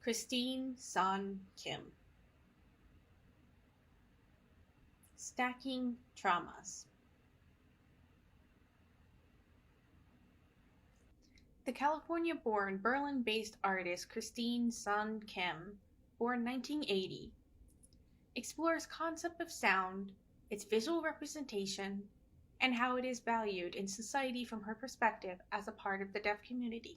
Christine Sun Kim. Stacking Traumas. The California-born, Berlin-based artist Christine Sun Kim, born 1980, explores concept of sound, its visual representation, and how it is valued in society from her perspective as a part of the deaf community.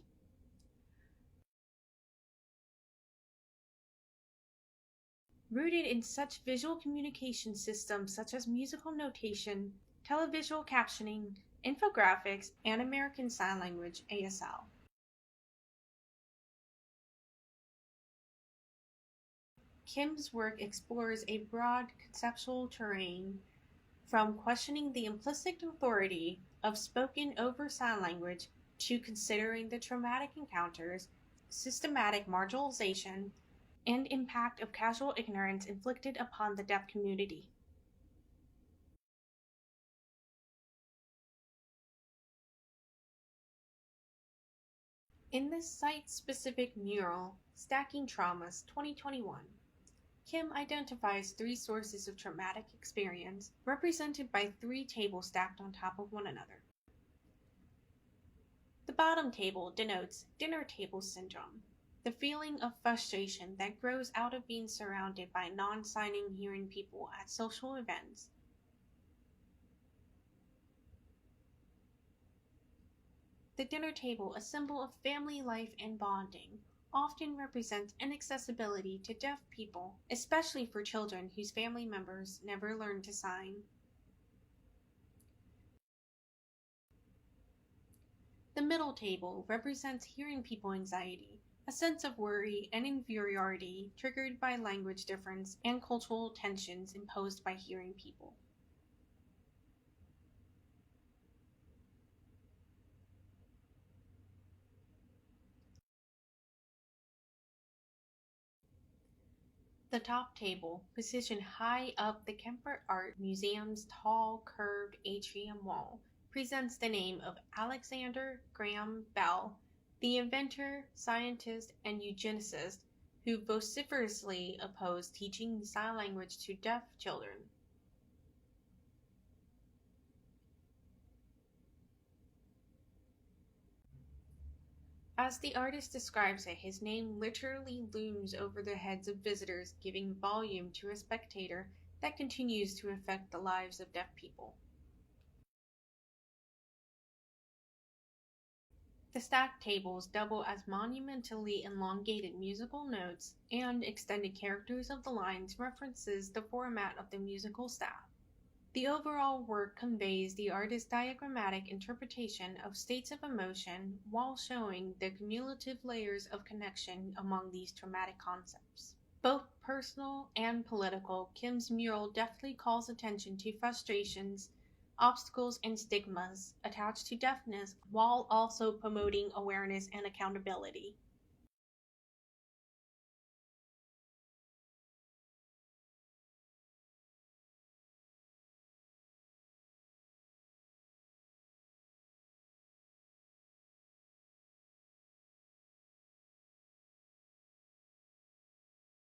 Rooted in such visual communication systems such as musical notation, televisual captioning, infographics, and American Sign Language (ASL). Kim's work explores a broad conceptual terrain, from questioning the implicit authority of spoken over sign language to considering the traumatic encounters, systematic marginalization, and impact of casual ignorance inflicted upon the deaf community. In this site-specific mural, Stacking Traumas 2021, Kim identifies 3 sources of traumatic experience, represented by 3 tables stacked on top of one another. The bottom table denotes dinner table syndrome, the feeling of frustration that grows out of being surrounded by non-signing hearing people at social events. The dinner table, a symbol of family life and bonding, often represents inaccessibility to deaf people, especially for children whose family members never learned to sign. The middle table represents hearing people anxiety, a sense of worry and inferiority triggered by language difference and cultural tensions imposed by hearing people. The top table, positioned high up the Kemper Art Museum's tall, curved atrium wall, presents the name of Alexander Graham Bell, the inventor, scientist, and eugenicist who vociferously opposed teaching sign language to deaf children. As the artist describes it, his name literally looms over the heads of visitors, giving volume to a spectator that continues to affect the lives of deaf people. The stacked tables double as monumentally elongated musical notes, and extended characters of the lines references the format of the musical staff. The overall work conveys the artist's diagrammatic interpretation of states of emotion while showing the cumulative layers of connection among these traumatic concepts. Both personal and political, Kim's mural deftly calls attention to frustrations, obstacles, and stigmas attached to deafness while also promoting awareness and accountability.